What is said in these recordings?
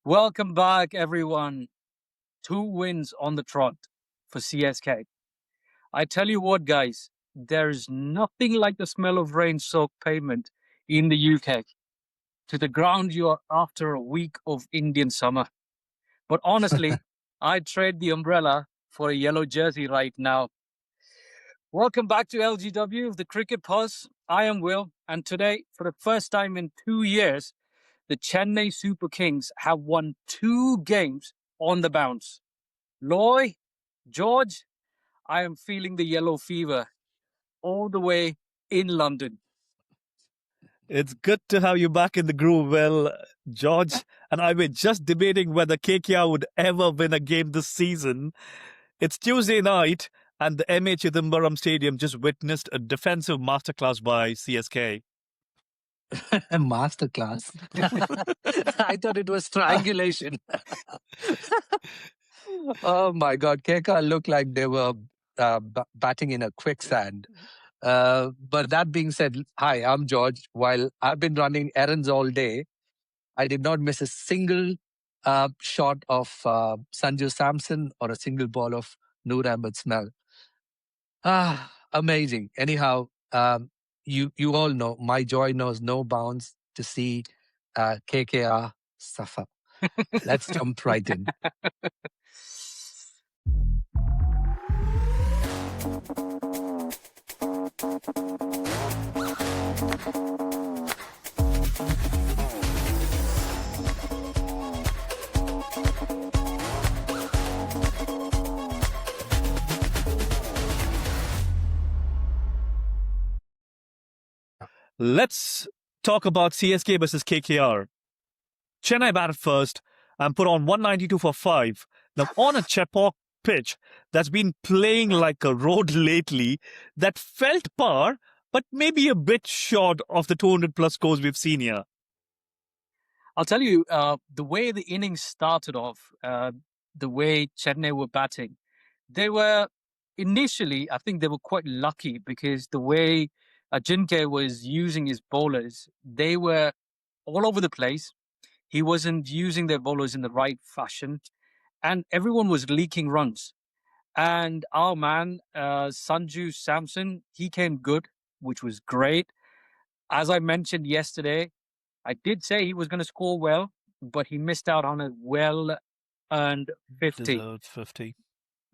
Welcome back, everyone. 2 wins on the trot for CSK. I tell you what, guys, there's nothing like the smell of rain-soaked pavement in the UK. To the ground you are after a week of Indian summer. But honestly, I'd trade the umbrella for a yellow jersey right now. Welcome back to LGW, the Cricket Pulse. I am Will, and today, for the first time in 2 years, the Chennai Super Kings have won 2 games on the bounce. Loy, George, I am feeling the yellow fever all the way in London. It's good to have you back in the groove, Well, George. And I was just debating whether KKR would ever win a game this season. It's Tuesday night, and the MA Chidambaram Stadium just witnessed a defensive masterclass by CSK. A masterclass. I thought it was triangulation. Oh my God, KKR looked like they were batting in a quicksand. But that being said, hi, I'm George. While I've been running errands all day, I did not miss a single shot of Sanju Samson or a single ball of Noor Ahmed Smell. Amazing. Anyhow, you all know my joy knows no bounds to see KKR suffer. Let's jump right in. Let's talk about CSK versus KKR. Chennai batted first and put on 192 for 5. Now, on a Chepauk pitch that's been playing like a road lately, that felt par, but maybe a bit short of the 200 plus scores we've seen here. I'll tell you, the way the innings started off, the way Chennai were batting, they were initially, I think they were quite lucky because the way Ajinkya was using his bowlers, they were all over the place. He wasn't using their bowlers in the right fashion, and everyone was leaking runs. And our man, Sanju Samson, he came good, which was great. As I mentioned yesterday, I did say he was going to score well, but he missed out on a well-earned 50. Deserved 50.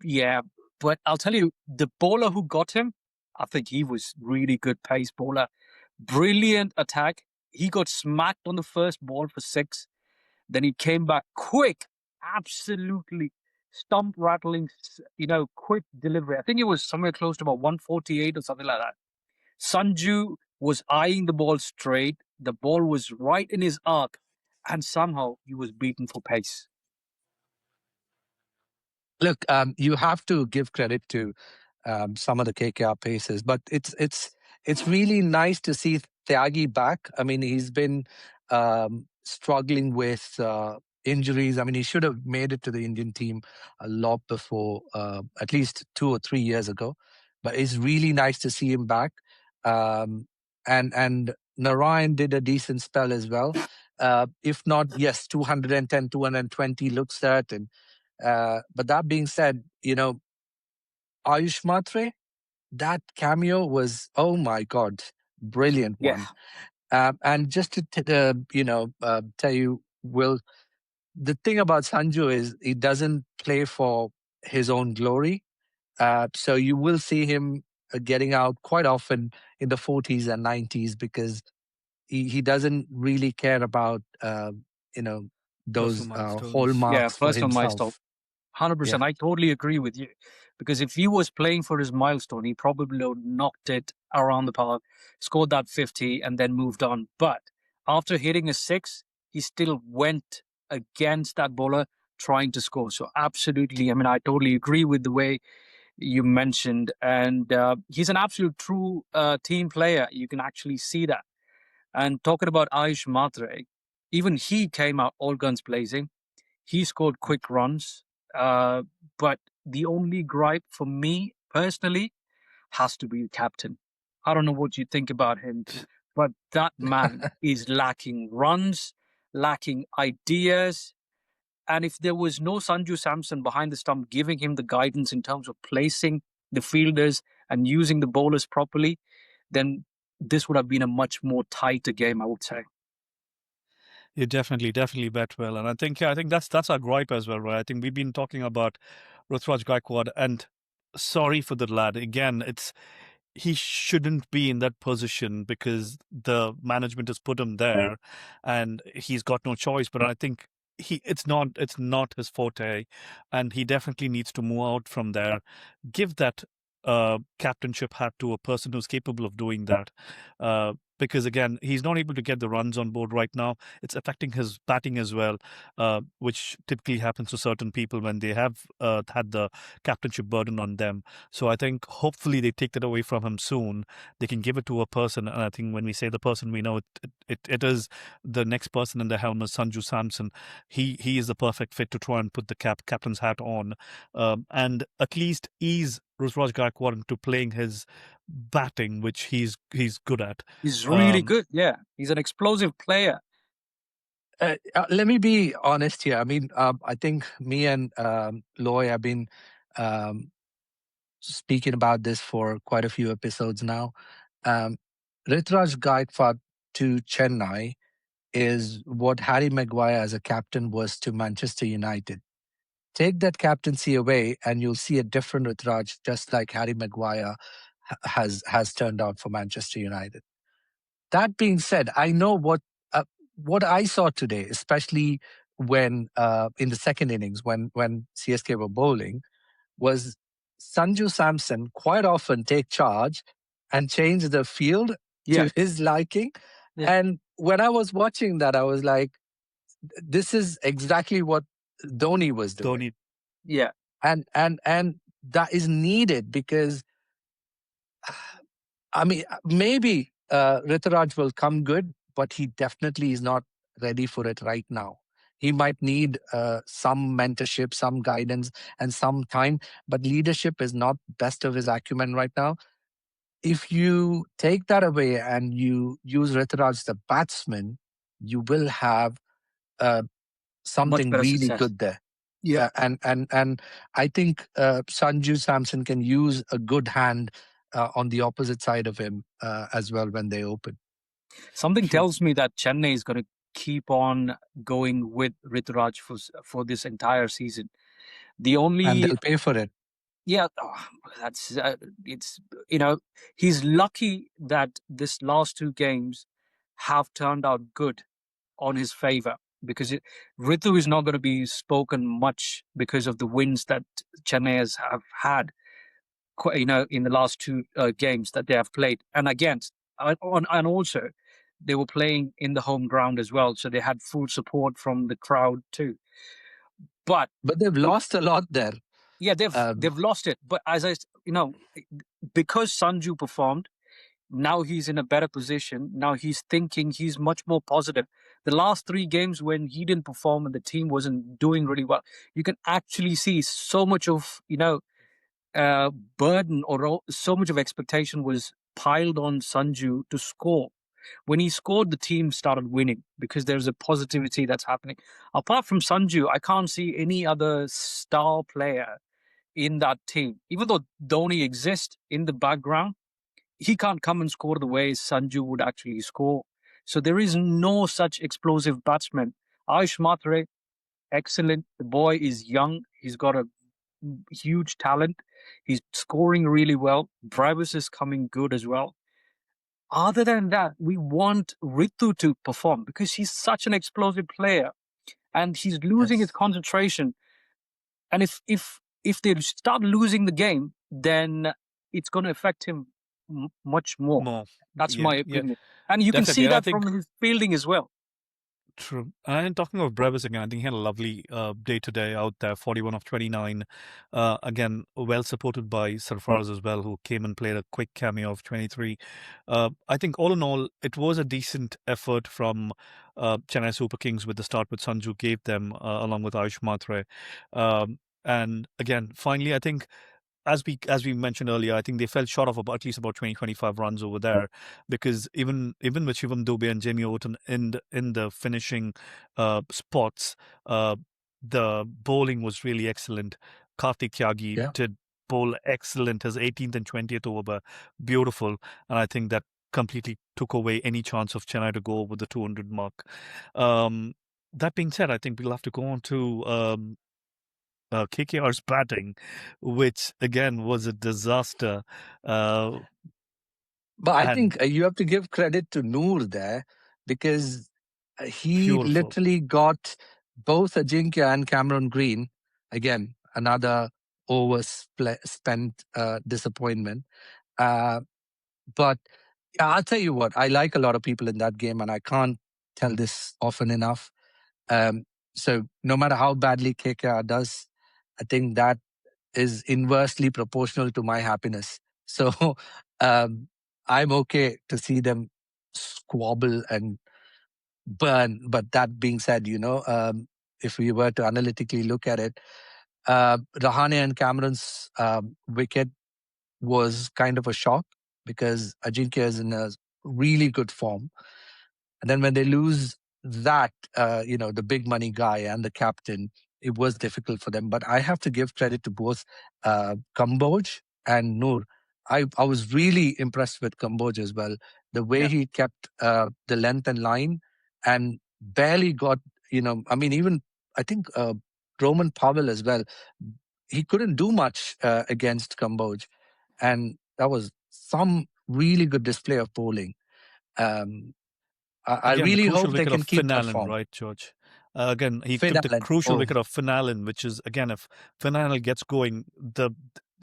Yeah, but I'll tell you, the bowler who got him, I think he was really good pace bowler. Brilliant attack. He got smacked on the first ball for 6. Then he came back quick, absolutely stump rattling, quick delivery. I think it was somewhere close to about 148 or something like that. Sanju was eyeing the ball straight. The ball was right in his arc, and somehow he was beaten for pace. Look, you have to give credit to some of the KKR paces, but it's really nice to see Tyagi back. I mean, he's been struggling with injuries. I mean, he should have made it to the Indian team a lot before, at least 2 or 3 years ago. But it's really nice to see him back. And Narayan did a decent spell as well. If not, yes, 210, 220 looks certain. But that being said, Ayush Matre, that cameo was, oh my God, brilliant one. And just to tell you, Will, the thing about Sanju is he doesn't play for his own glory. So you will see him getting out quite often in the 40s and 90s because he doesn't really care about those hallmarks for personal milestone. himself. 100%. I totally agree with you. Because if he was playing for his milestone, he probably would have knocked it around the park, scored that 50, and then moved on. But after hitting a 6, he still went against that bowler trying to score. So absolutely, I mean, I totally agree with the way you mentioned. And he's an absolute true team player. You can actually see that. And talking about Ayush Matre, even he came out all guns blazing. He scored quick runs. But the only gripe for me personally has to be the captain. I don't know what you think about him, but that man is lacking runs, lacking ideas. And if there was no Sanju Samson behind the stump giving him the guidance in terms of placing the fielders and using the bowlers properly, then this would have been a much more tighter game, I would say. You definitely bet well, and I think that's our gripe as well, right? I think we've been talking about Ruturaj Gaikwad, and sorry for the lad. Again, he shouldn't be in that position because the management has put him there, and he's got no choice. But I think it's not his forte, and he definitely needs to move out from there. Give that captainship hat to a person who's capable of doing that. Because again, he's not able to get the runs on board right now. It's affecting his batting as well, which typically happens to certain people when they have had the captainship burden on them. So I think hopefully they take that away from him soon. They can give it to a person, and I think when we say the person, we know it is the next person in the helm is Sanju Samson. He is the perfect fit to try and put the captain's hat on, and at least ease Ruturaj Gaikwad into playing his batting, which he's good at. He's really good. Yeah, he's an explosive player. Let me be honest here. I mean, I think me and Loy have been speaking about this for quite a few episodes now. Ruturaj Gaikwad to Chennai is what Harry Maguire as a captain was to Manchester United. Take that captaincy away, and you'll see a different Ruturaj, just like Harry Maguire has turned out for Manchester United. That being said, I know what I saw today, especially when in the second innings when CSK were bowling, was Sanju Samson quite often take charge and change the field to his liking. Yeah. And when I was watching that, I was like, this is exactly what Dhoni was doing. Yeah. And that is needed because, I mean, maybe Rituraj will come good, but he definitely is not ready for it right now. He might need some mentorship, some guidance, and some time, but leadership is not best of his acumen right now. If you take that away and you use Rituraj the batsman, you will have something really success. good there. Yeah. And I think Sanju Samson can use a good hand on the opposite side of him as well when they open. Something tells me that Chennai is going to keep on going with Rituraj for this entire season. And they'll pay for it. Yeah, that's it's he's lucky that this last two games have turned out good on his favor, because Ritu is not going to be spoken much because of the wins that Chennai have had, in the last two games that they have played, and against, and also they were playing in the home ground as well, so they had full support from the crowd too. But they've lost a lot there. Yeah, they've lost it. But because Sanju performed, now he's in a better position. Now he's thinking, he's much more positive. The last three games when he didn't perform and the team wasn't doing really well, you can actually see so much of, burden or so much of expectation was piled on Sanju to score. When he scored, the team started winning because there's a positivity that's happening. Apart from Sanju, I can't see any other star player in that team. Even though Dhoni exists in the background, he can't come and score the way Sanju would actually score. So there is no such explosive batsman. Ayush Matre, excellent. The boy is young. He's got a huge talent. He's scoring really well. Bribus is coming good as well. Other than that, we want Ritu to perform because he's such an explosive player and he's losing his concentration. And if they start losing the game, then it's going to affect him much more. That's my opinion. And you can see that from his fielding as well. True. And talking of Brevis again, I think he had a lovely day today out there, 41 of 29. Again, well supported by Sarfaraz as well, who came and played a quick cameo of 23. I think all in all, it was a decent effort from Chennai Super Kings with the start which Sanju gave them, along with Ayush Matre. And again, finally, I think as we mentioned earlier, I think they fell short of at least about 20-25 runs over there, because even with Shivam Dubey and Jamie Orton in the finishing spots, the bowling was really excellent. Karthik Tyagi Yeah. did bowl excellent. His 18th and 20th over were beautiful. And I think that completely took away any chance of Chennai to go over the 200 mark. That being said, I think we'll have to go on to KKR's batting, which again was a disaster. Uh, But I and think you have to give credit to Noor there, because he beautiful. literally got both Ajinkya and Cameron Green. Again, another overspent disappointment. Uh, but yeah, I'll tell you what, I like a lot of people in that game, and I can't tell this often enough. So no matter how badly KKR does, I think that is inversely proportional to my happiness. So um, I'm okay to see them squabble and burn. But that being said, if we were to analytically look at it, Rahane and Cameron's wicket was kind of a shock, because Ajinkya is in a really good form. And then when they lose that, the big money guy and the captain, it was difficult for them. But I have to give credit to both Kamboj and Noor. I was really impressed with Kamboj as well. The way Yeah. he kept the length and line, and barely got, even I think Roman Powell as well. He couldn't do much against Kamboj. And that was some really good display of bowling. Um, I Again, the really crucial hope they wicket of can keep that Finalen, form. right, George? Again, he Finn took the Allen. crucial Oh, wicket of Finalen, which is, again, if Finalen gets going,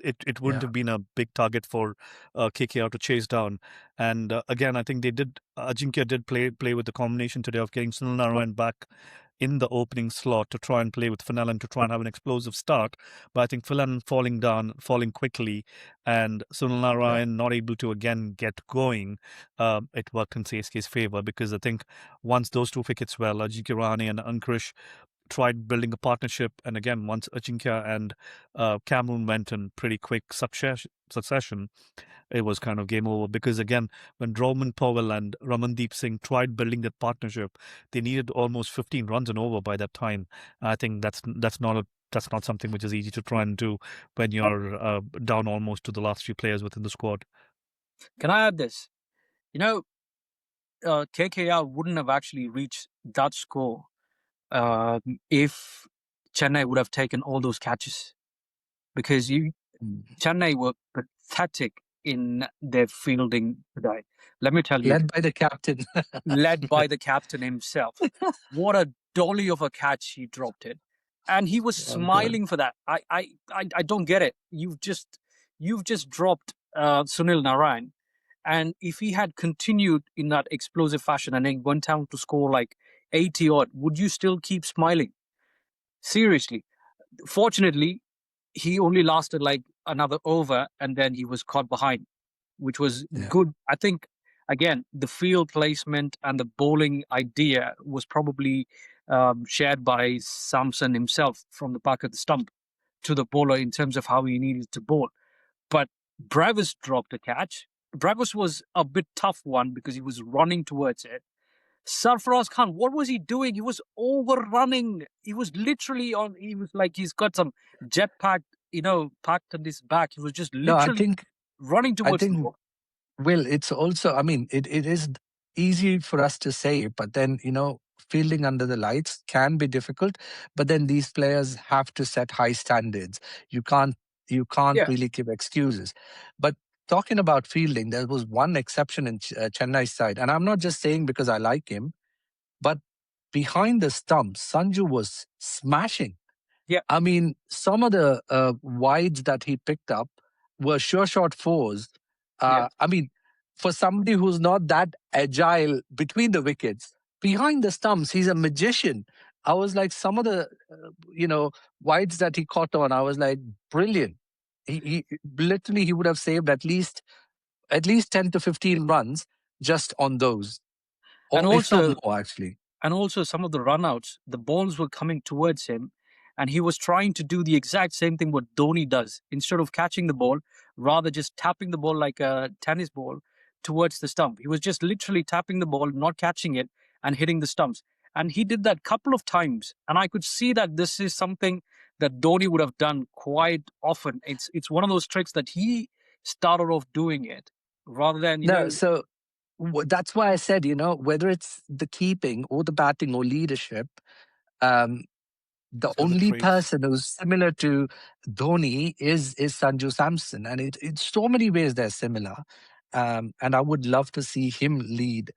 it wouldn't yeah, have been a big target for KKR to chase down. And again, I think Ajinkya did play with the combination today of getting Sunil Narine back in the opening slot to try and play with Finalen to try and have an explosive start. But I think Finalen falling quickly, and Sunil yeah. Narine not able to again get going. It worked in CSK's favor, because I think once those two wickets were, Ajinkya Rahane and Ankrish tried building a partnership, and again, once Ajinkya and Cameron went in pretty quick succession, it was kind of game over. Because again, when Roman Powell and Ramandeep Singh tried building that partnership, they needed almost 15 runs and over by that time. I think that's not something which is easy to try and do when you're down almost to the last few players within the squad. Can I add this? You know, KKR wouldn't have actually reached that score if Chennai would have taken all those catches, because Mm. Chennai were pathetic in their fielding today. Let me tell you, Led by the captain. led by the captain himself. What a dolly of a catch he dropped it, and he was Oh, God. smiling for that. I don't get it. You've just dropped Sunil Narine, and if he had continued in that explosive fashion and then went down to score like 80 odd, would you still keep smiling? Seriously. Fortunately, he only lasted like another over, and then he was caught behind, which was Yeah. good. I think, again, the field placement and the bowling idea was probably shared by Samson himself from the back of the stump to the bowler in terms of how he needed to bowl. But Bravis dropped a catch. Bravis was a bit tough one because he was running towards it. Sarfaraz Khan, what was he doing? He was overrunning. He was literally on. He was like he's got some jetpack, packed on his back. He was just No, I literally think, running I towards the think, ball. Will, it's also, it is easy for us to say, but then, fielding under the lights can be difficult. But then these players have to set high standards. You can't Yeah, really give excuses. But talking about fielding, there was one exception in Chennai's side. And I'm not just saying because I like him, but behind the stumps, Sanju was smashing. yeah, I mean, some of the wides that he picked up were sure shot fours. yeah. For somebody who's not that agile between the wickets, behind the stumps, he's a magician. I was like, some of the, wides that he caught on, I was like, brilliant. He literally, he would have saved at least 10 to 15 runs just on those, And or if not also, more, actually. some of the runouts, the balls were coming towards him, and he was trying to do the exact same thing what Dhoni does. Instead of catching the ball, rather just tapping the ball like a tennis ball towards the stump. He was just literally tapping the ball, not catching it, and hitting the stumps. And he did that a couple of times. And I could see that this is something that Dhoni would have done quite often. It's one of those tricks that he started off doing it rather than, No, so that's why I said, whether it's the keeping or the batting or leadership, um, the So the only traits. person who's similar to Dhoni is Sanju Samson, and in so many ways they're similar. And I would love to see him lead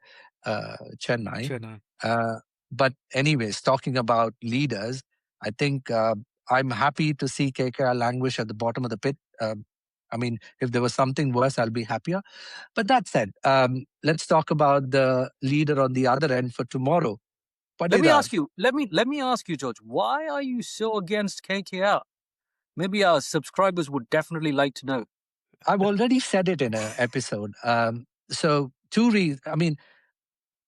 Chennai. But anyways, talking about leaders, I think I'm happy to see KKR languish at the bottom of the pit. I mean, if there was something worse, I'll be happier. But that said, let's talk about the leader on the other end for tomorrow. Let me Patidar. ask you, let me ask you, George, why are you so against KKR? Maybe our subscribers would definitely like to know. I've already said it in an episode. So two reasons. I mean,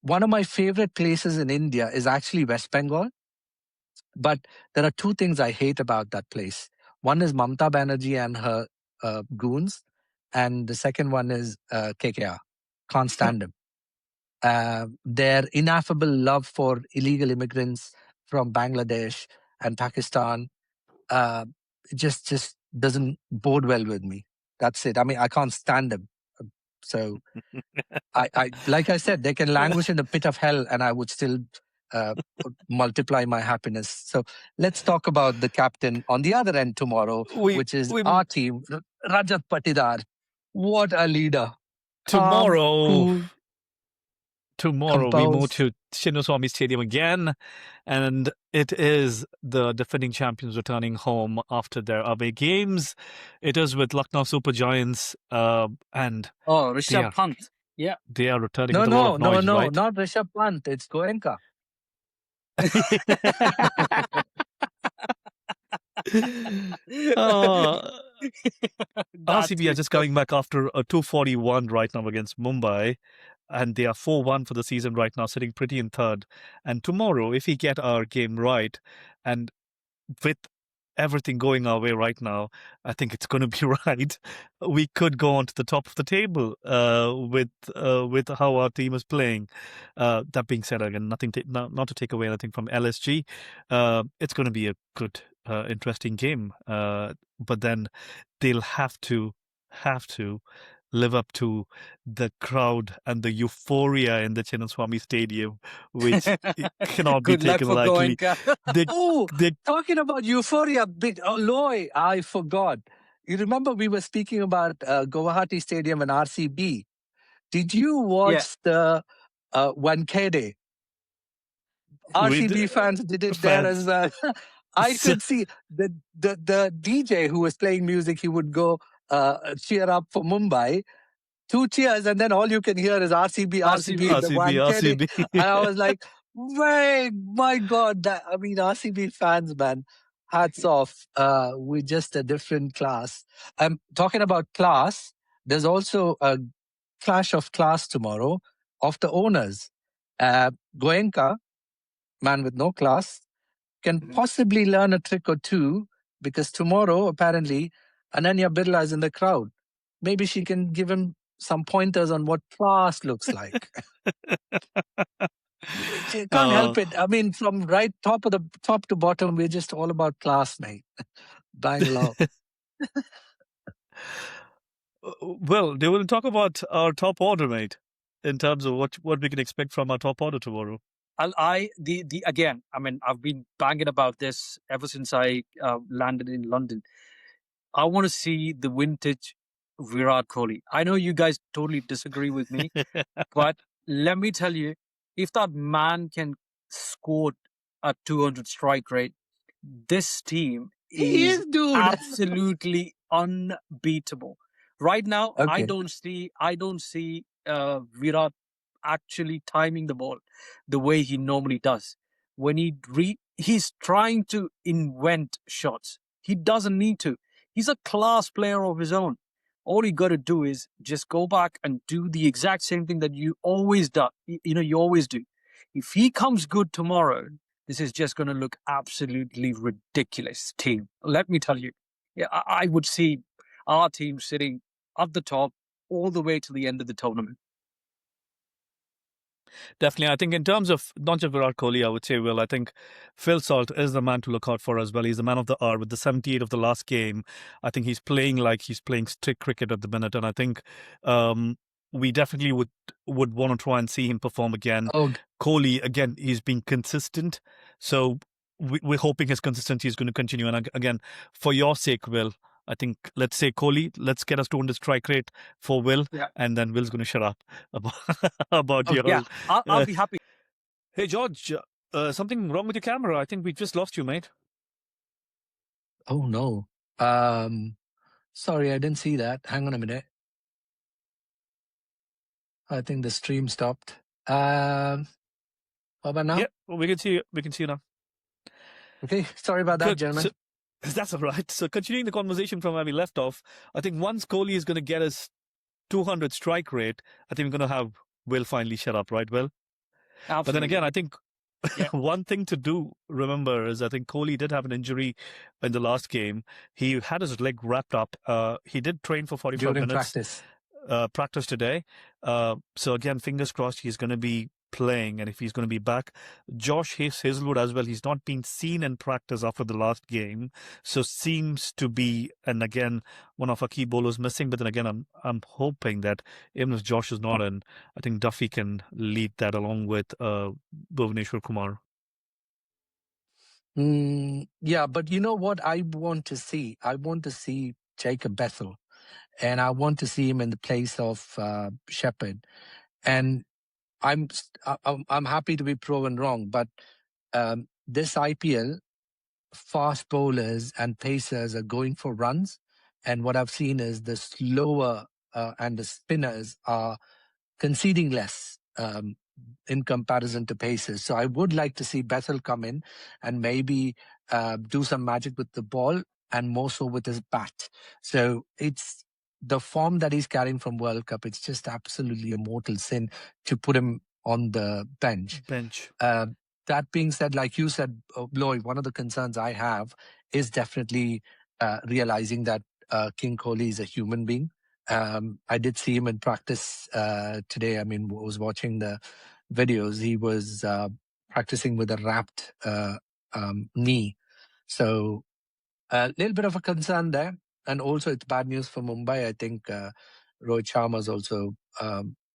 one of my favorite places in India is actually West Bengal. But there are two things I hate about that place. One is Mamta Banerjee and her goons. And the second one is KKR. Can't stand them. Their ineffable love for illegal immigrants from Bangladesh and Pakistan just doesn't bode well with me. That's it. I mean, I can't stand them. So I like I said, they can languish in the pit of hell, and I would still uh, multiply my happiness. So let's talk about the captain on the other end tomorrow, which is our team, Rajat Patidar. What a leader! Calm, cool, Tomorrow we move composed. to Chinnaswamy Stadium again, and it is the defending champions returning home after their away games. It is with Lucknow Super Giants, and Rishabh Pant. Yeah. They are returning No, with a lot of noise, right? not Rishabh Pant. It's Goenka. RCB are just coming back after a 241 right now against Mumbai, and they are 4-1 for the season right now, sitting pretty in third. And tomorrow, if we get our game right, and with everything going our way right now, I think it's going to be right. We could go on to the top of the table with how our team is playing. That being said, again, not to take away anything from LSG. It's going to be a good, interesting game. But then they'll have to live up to the crowd and the euphoria in the Chinnaswamy Stadium, which cannot be Good luck taken for lightly. Goenka. Talking about euphoria, Loy, I forgot. You remember we were speaking about Guwahati Stadium and RCB. Did you watch the Wankede? RCB fans did it there as well. I could see the DJ who was playing music. He would go cheer up for Mumbai. 2 cheers, and then all you can hear is RCB, the Wankede. And I was like, wait, my God. RCB fans, man, hats off. We're just a different class. I'm talking about class. There's also a clash of class tomorrow of the owners. Goenka, man with no class, can possibly learn a trick or two because tomorrow, apparently, Ananya Birla is in the crowd. Maybe she can give him some pointers on what class looks like. You can't help it. I mean, from top to bottom, we're just all about class, mate. Bangalore. Well, they will talk about our top order, mate, in terms of what we can expect from our top order tomorrow. Again, I mean, I've been banging about this ever since I landed in London. I want to see the vintage Virat Kohli. I know you guys totally disagree with me, but let me tell you, if that man can score a 200 strike rate, this team is absolutely unbeatable. Right now, Okay. I don't see Virat actually timing the ball the way he normally does. When he's trying to invent shots. He doesn't need to. He's a class player of his own. All you got to do is just go back and do the exact same thing that you always do. You always do. If he comes good tomorrow, this is just going to look absolutely ridiculous, team. Let me tell you. Yeah, I would see our team sitting at the top all the way to the end of the tournament. Definitely. I think in terms of not just Virat Kohli, I would say, Will, I think Phil Salt is the man to look out for as well. He's the man of the hour with the 78 of the last game. I think he's playing like he's playing stick cricket at the minute. And I think we definitely would want to try and see him perform again. Oh, Kohli, again, he's been consistent. So we're hoping his consistency is going to continue. And again, for your sake, Will, I think let's say Kohli, let's get us 200 strike rate for Will, Yeah. and then Will's going to shut up about, about Oh, your. yeah, I'll be happy. Hey, George, something wrong with your camera? I think we just lost you, mate. oh no. Sorry, I didn't see that. Hang on a minute. I think the stream stopped. How about now? Yeah, well, we can see you. We can see you now. Okay, sorry about that, Good. gentlemen. That's all right. So, continuing the conversation from where we left off, I think once Kohli is going to get his 200 strike rate, I think we're going to have Will finally shut up, right, Will? Absolutely. But then again, I think Yeah. one thing to do, remember, is I think Kohli did have an injury in the last game. He had his leg wrapped up. He did train for 45 During minutes. Practice today. So again, fingers crossed he's going to be playing, and if he's going to be back. Josh Hazelwood as well, he's not been seen in practice after the last game, so seems to be, and again, one of our key bowlers missing. But then again, I'm hoping that even if Josh is not in, I think Duffy can lead that along with Bhuvaneshwar Kumar. Yeah, but you know what I want to see? I want to see Jacob Bethel, and I want to see him in the place of Shepherd. And I'm happy to be proven wrong, but this IPL, fast bowlers and pacers are going for runs, and what I've seen is the slower and the spinners are conceding less in comparison to pacers. So I would like to see Bethel come in and maybe do some magic with the ball and more so with his bat. So it's the form that he's carrying from World Cup. It's just absolutely a mortal sin to put him on the bench. That being said, like you said, Lloyd, one of the concerns I have is definitely realizing that King Kohli is a human being. I did see him in practice today. I mean, was watching the videos. He was practicing with a wrapped knee. So a little bit of a concern there. And also it's bad news for Mumbai. I think Rohit Sharma's also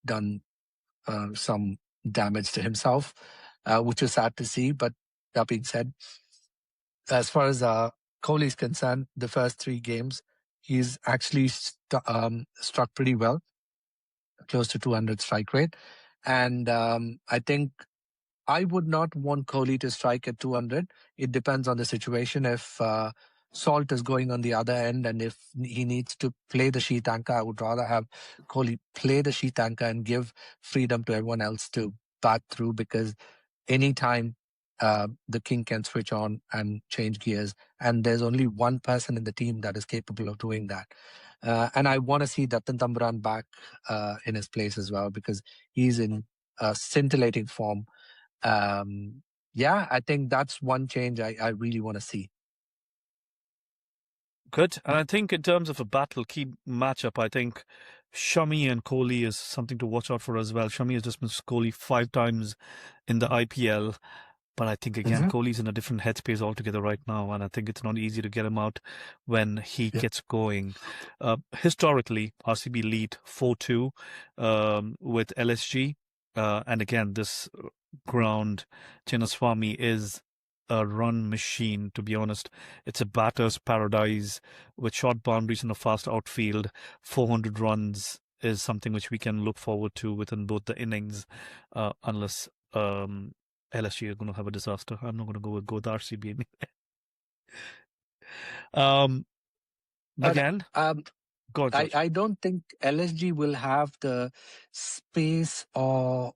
done some damage to himself, which is sad to see. But that being said, as far as Kohli is concerned, the first 3 games, he's actually struck pretty well, close to 200 strike rate. And I think I would not want Kohli to strike at 200. It depends on the situation. If Salt is going on the other end and if he needs to play the sheet anchor, I would rather have Kohli play the sheet anchor and give freedom to everyone else to bat through, because anytime the king can switch on and change gears, and there's only one person in the team that is capable of doing that. And I want to see Datan Tambaran back in his place as well, because he's in scintillating form. Yeah, I think that's one change I really want to see. Good. And I think in terms of a battle, key matchup, I think Shami and Kohli is something to watch out for as well. Shami has just missed Kohli 5 times in the IPL. But I think, again, Kohli's in a different headspace altogether right now. And I think it's not easy to get him out when he gets going. Historically, RCB lead 4-2 with LSG. And again, this ground, Chinnaswamy, is a run machine, to be honest. It's a batter's paradise with short boundaries in a fast outfield. 400 runs is something which we can look forward to within both the innings, unless LSG are going to have a disaster. I'm not going to go with RCB anyway. Again, go on, I don't think LSG will have the space or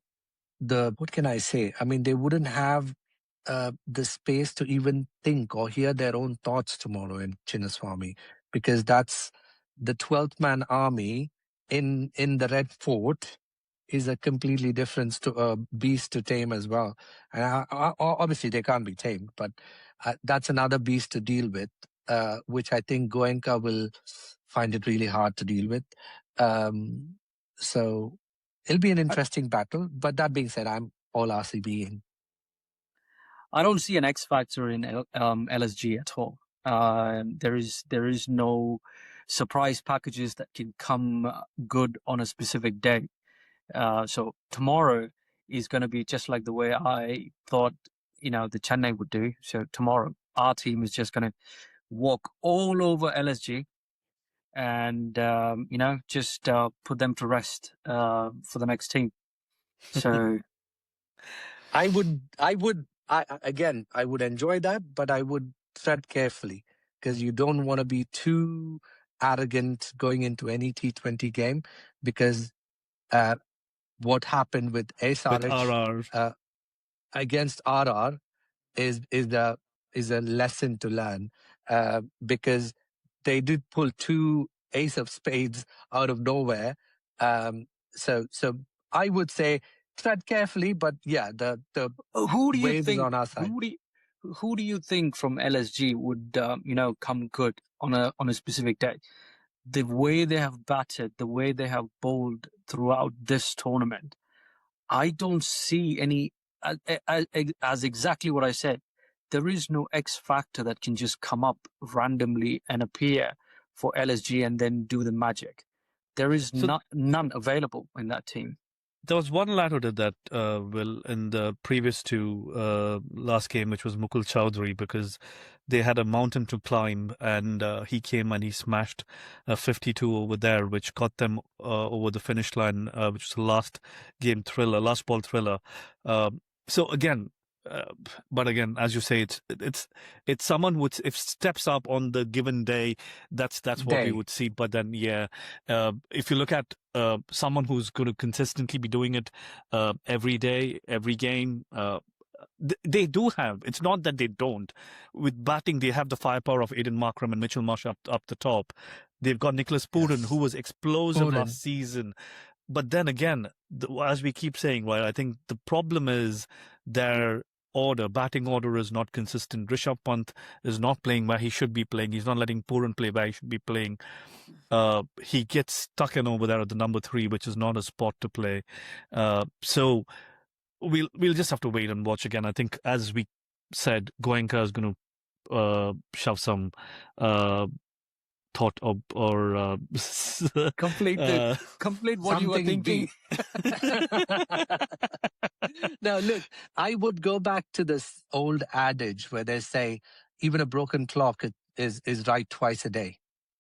the, what can I say? I mean, they wouldn't have the space to even think or hear their own thoughts tomorrow in Chinnaswamy, because that's the 12th man army in the Red Fort is a completely different beast to tame as well. And obviously they can't be tamed, but that's another beast to deal with, which I think Goenka will find it really hard to deal with. So it'll be an interesting battle. But that being said, I'm all RCB in. I don't see an X factor in LSG at all. There is no surprise packages that can come good on a specific day. So tomorrow is going to be just like the way I thought, the Chennai would do. So tomorrow, our team is just going to walk all over LSG and, just put them to rest for the next team. So I would enjoy that, but I would tread carefully because you don't want to be too arrogant going into any T20 game because what happened with SRH RR. against RR is a lesson to learn because they did pull two ace of spades out of nowhere. So I would say tread carefully, but yeah, the who do you wave is think? on our side. Who do you think from LSG would come good on a specific day? The way they have batted, the way they have bowled throughout this tournament, I don't see any. As exactly what I said, there is no X factor that can just come up randomly and appear for LSG and then do the magic. There is So none available in that team. there was one lad who did that, Will, in the previous two last game, which was Mukul Chowdhury, because they had a mountain to climb, and he came and he smashed 52 over there, which got them over the finish line, which was the last ball thriller. So again, but again, as you say, it's someone who if steps up on the given day, that's what we would see. But then, yeah, if you look at someone who's going to consistently be doing it every day, every game, they do have. It's not that they don't. With batting, they have the firepower of Aiden Markram and Mitchell Marsh up the top. They've got Nicholas Pooran, who was explosive last season. But then again, as we keep saying, right, I think the problem is their batting order is not consistent. Rishabh Pant is not playing where he should be playing. He's not letting Pooran play where he should be playing. He gets stuck in over there at the number 3, which is not a spot to play. So we'll just have to wait and watch again. I think, as we said, Goenka is going to shove some thought or complete what you were thinking. Now, look, I would go back to this old adage where they say even a broken clock is right twice a day,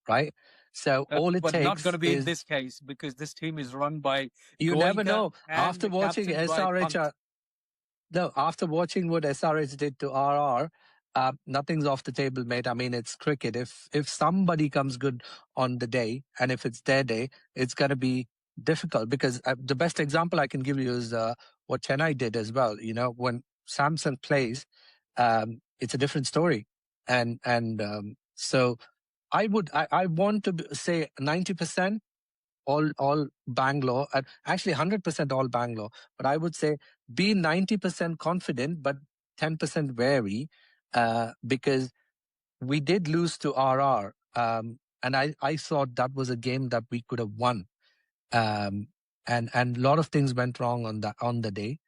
right? So all it but takes not going to be is, in this case because this team is run by. You Goenka never know. After and watching captained by SRH, Pant. no, after watching what SRH did to RR, nothing's off the table, mate. I mean, it's cricket. If somebody comes good on the day, and if it's their day, it's going to be difficult because the best example I can give you is what Chennai did as well. You know, when Samson plays, it's a different story, and so I want to say 90%. All Bangalore, and actually 100% all Bangalore. But I would say be 90% confident, but 10% wary, because we did lose to RR, and I thought that was a game that we could have won, and a lot of things went wrong on the day,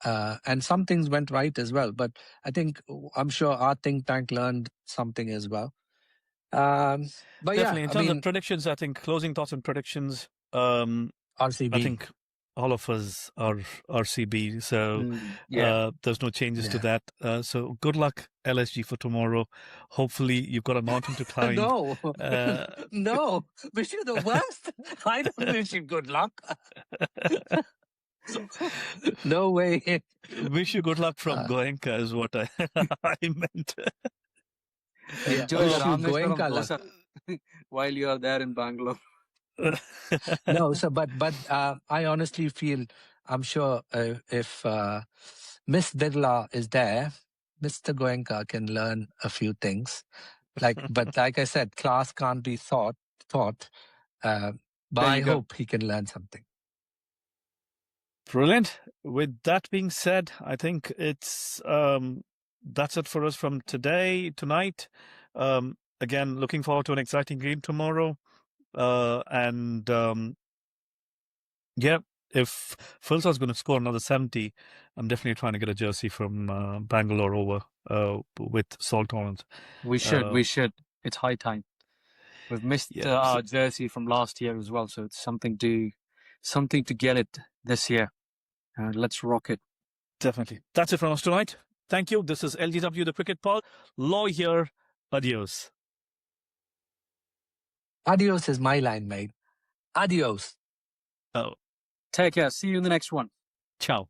and some things went right as well. But I'm sure our think tank learned something as well. But definitely, yeah, in terms of predictions, I think closing thoughts and predictions. RCB. I think all of us are RCB, so there's no changes to that. So good luck, LSG, for tomorrow. Hopefully, you've got a mountain to climb. No, no, wish you the worst. I don't wish you good luck. No way. Wish you good luck from Goenka is what I meant. Enjoy the Rameshwaram dosa while you are there in Bangalore. No, so but I honestly feel, I'm sure if Miss Birla is there, Mr. Goenka can learn a few things. But like I said, class can't be taught. But I hope he can learn something. Brilliant. With that being said, I think it's that's it for us from tonight. Again, looking forward to an exciting game tomorrow. And yeah, if Phil's going to score another 70, I'm definitely trying to get a jersey from Bangalore over with Salt on it. We should. It's high time. We've missed Yeah, our jersey from last year as well, so it's something to get it this year. Let's rock it. definitely. That's it from us tonight. Thank you. This is LGW, the Cricket Pod. Law here. Adios. Adios is my line, mate. Adios. Oh, Take care. See you in the next one. ciao.